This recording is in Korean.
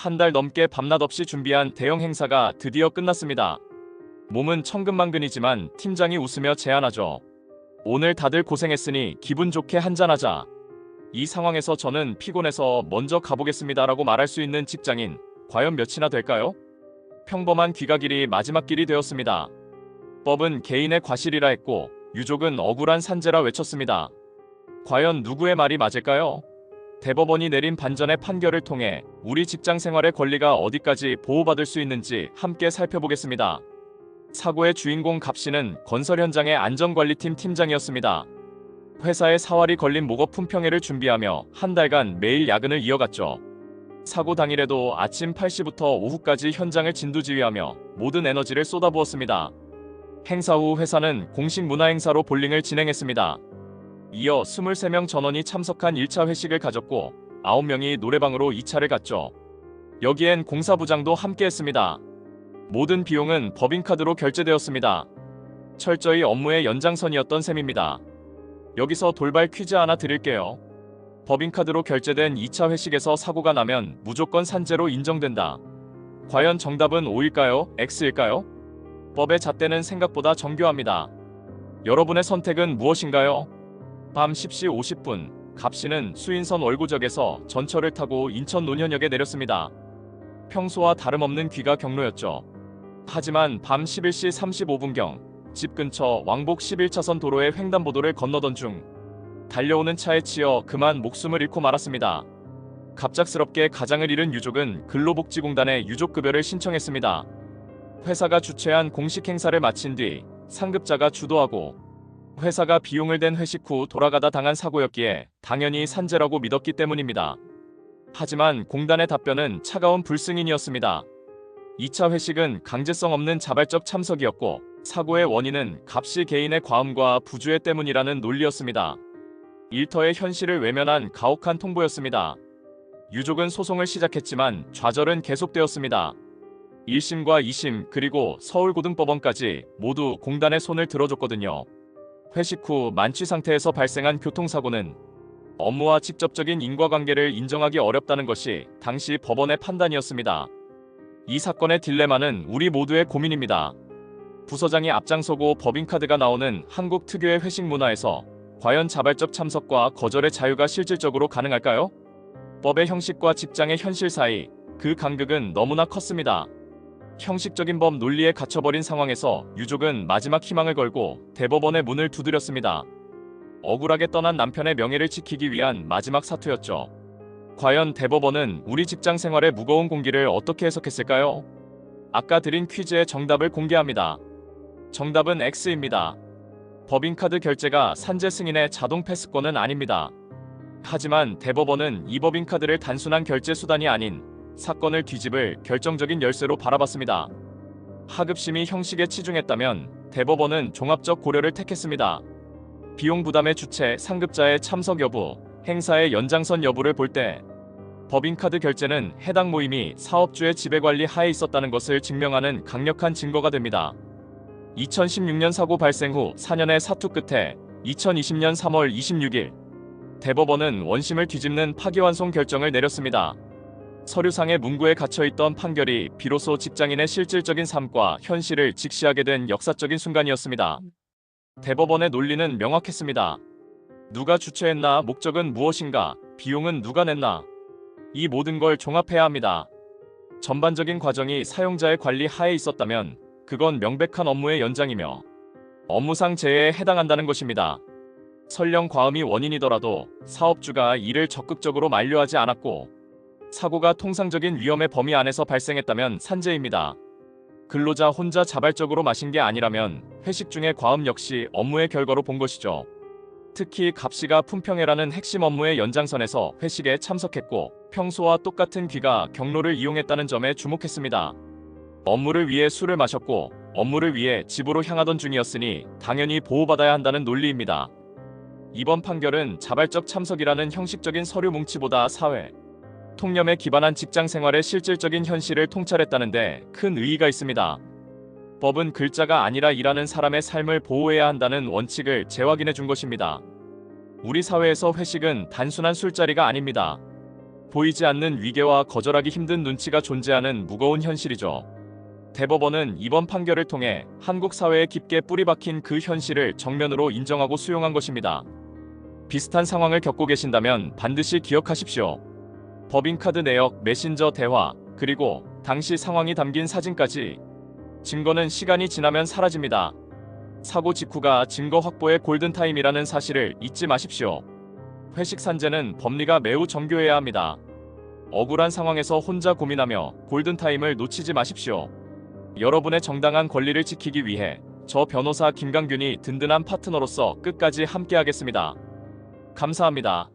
한 달 넘게 밤낮 없이 준비한 대형 행사가 드디어 끝났습니다. 몸은 천근만근이지만 팀장이 웃으며 제안하죠. 오늘 다들 고생했으니 기분 좋게 한잔하자. 이 상황에서 저는 피곤해서 먼저 가보겠습니다라고 말할 수 있는 직장인, 과연 몇이나 될까요? 평범한 귀가길이 마지막 길이 되었습니다. 법은 개인의 과실이라 했고 유족은 억울한 산재라 외쳤습니다. 과연 누구의 말이 맞을까요? 대법원이 내린 반전의 판결을 통해 우리 직장 생활의 권리가 어디까지 보호받을 수 있는지 함께 살펴보겠습니다. 사고의 주인공 갑씨는 건설 현장의 안전관리팀 팀장이었습니다. 회사에 사활이 걸린 목업 품평회를 준비하며 한 달간 매일 야근을 이어갔죠. 사고 당일에도 아침 8시부터 오후까지 현장을 진두지휘하며 모든 에너지를 쏟아부었습니다. 행사 후 회사는 공식 문화행사로 볼링을 진행했습니다. 이어 23명 전원이 참석한 1차 회식을 가졌고 9명이 노래방으로 2차를 갔죠. 여기엔 공사부장도 함께했습니다. 모든 비용은 법인카드로 결제되었습니다. 철저히 업무의 연장선이었던 셈입니다. 여기서 돌발 퀴즈 하나 드릴게요. 법인카드로 결제된 2차 회식에서 사고가 나면 무조건 산재로 인정된다. 과연 정답은 O일까요? X일까요? 법의 잣대는 생각보다 정교합니다. 여러분의 선택은 무엇인가요? 밤 10시 50분, 갑씨는 수인선 월구적에서 전철을 타고 인천 논현역에 내렸습니다. 평소와 다름없는 귀가 경로였죠. 하지만 밤 11시 35분경 집 근처 왕복 11차선 도로의 횡단보도를 건너던 중 달려오는 차에 치여 그만 목숨을 잃고 말았습니다. 갑작스럽게 가장을 잃은 유족은 근로복지공단에 유족급여를 신청했습니다. 회사가 주최한 공식 행사를 마친 뒤 상급자가 주도하고 회사가 비용을 댄 회식 후 돌아가다 당한 사고였기에 당연히 산재라고 믿었기 때문입니다. 하지만 공단의 답변은 차가운 불승인이었습니다. 2차 회식은 강제성 없는 자발적 참석이었고 사고의 원인은 갑씨 개인의 과음과 부주의 때문이라는 논리였습니다. 일터의 현실을 외면한 가혹한 통보였습니다. 유족은 소송을 시작했지만 좌절은 계속되었습니다. 1심과 2심 그리고 서울고등법원까지 모두 공단의 손을 들어줬거든요. 회식 후 만취 상태에서 발생한 교통사고는 업무와 직접적인 인과관계를 인정하기 어렵다는 것이 당시 법원의 판단이었습니다. 이 사건의 딜레마는 우리 모두의 고민입니다. 부서장이 앞장서고 법인카드가 나오는 한국 특유의 회식 문화에서 과연 자발적 참석과 거절의 자유가 실질적으로 가능할까요? 법의 형식과 직장의 현실 사이, 그 간극은 너무나 컸습니다. 형식적인 법 논리에 갇혀버린 상황에서 유족은 마지막 희망을 걸고 대법원의 문을 두드렸습니다. 억울하게 떠난 남편의 명예를 지키기 위한 마지막 사투였죠. 과연 대법원은 우리 직장 생활의 무거운 공기를 어떻게 해석했을까요? 아까 드린 퀴즈의 정답을 공개합니다. 정답은 X입니다. 법인카드 결제가 산재 승인의 자동 패스권은 아닙니다. 하지만 대법원은 이 법인카드를 단순한 결제 수단이 아닌 사건을 뒤집을 결정적인 열쇠로 바라봤습니다. 하급심이 형식에 치중했다면 대법원은 종합적 고려를 택했습니다. 비용 부담의 주체, 상급자의 참석 여부, 행사의 연장선 여부를 볼 때 법인카드 결제는 해당 모임이 사업주의 지배관리 하에 있었다는 것을 증명하는 강력한 증거가 됩니다. 2016년 사고 발생 후 4년의 사투 끝에 2020년 3월 26일 대법원은 원심을 뒤집는 파기환송 결정을 내렸습니다. 서류상의 문구에 갇혀있던 판결이 비로소 직장인의 실질적인 삶과 현실을 직시하게 된 역사적인 순간이었습니다. 대법원의 논리는 명확했습니다. 누가 주최했나, 목적은 무엇인가, 비용은 누가 냈나. 이 모든 걸 종합해야 합니다. 전반적인 과정이 사용자의 관리 하에 있었다면 그건 명백한 업무의 연장이며 업무상 재해에 해당한다는 것입니다. 설령 과음이 원인이더라도 사업주가 이를 적극적으로 만류하지 않았고 사고가 통상적인 위험의 범위 안에서 발생했다면 산재입니다. 근로자 혼자 자발적으로 마신 게 아니라면 회식 중의 과음 역시 업무의 결과로 본 것이죠. 특히 갑씨가 품평회라는 핵심 업무의 연장선에서 회식에 참석했고 평소와 똑같은 귀가 경로를 이용했다는 점에 주목했습니다. 업무를 위해 술을 마셨고 업무를 위해 집으로 향하던 중이었으니 당연히 보호받아야 한다는 논리입니다. 이번 판결은 자발적 참석이라는 형식적인 서류 뭉치보다 사회, 통념에 기반한 직장 생활의 실질적인 현실을 통찰했다는데 큰 의의가 있습니다. 법은 글자가 아니라 일하는 사람의 삶을 보호해야 한다는 원칙을 재확인해 준 것입니다. 우리 사회에서 회식은 단순한 술자리가 아닙니다. 보이지 않는 위계와 거절하기 힘든 눈치가 존재하는 무거운 현실이죠. 대법원은 이번 판결을 통해 한국 사회에 깊게 뿌리박힌 그 현실을 정면으로 인정하고 수용한 것입니다. 비슷한 상황을 겪고 계신다면 반드시 기억하십시오. 법인카드 내역, 메신저 대화, 그리고 당시 상황이 담긴 사진까지. 증거는 시간이 지나면 사라집니다. 사고 직후가 증거 확보의 골든타임이라는 사실을 잊지 마십시오. 회식 산재는 법리가 매우 정교해야 합니다. 억울한 상황에서 혼자 고민하며 골든타임을 놓치지 마십시오. 여러분의 정당한 권리를 지키기 위해 저 변호사 김강균이 든든한 파트너로서 끝까지 함께하겠습니다. 감사합니다.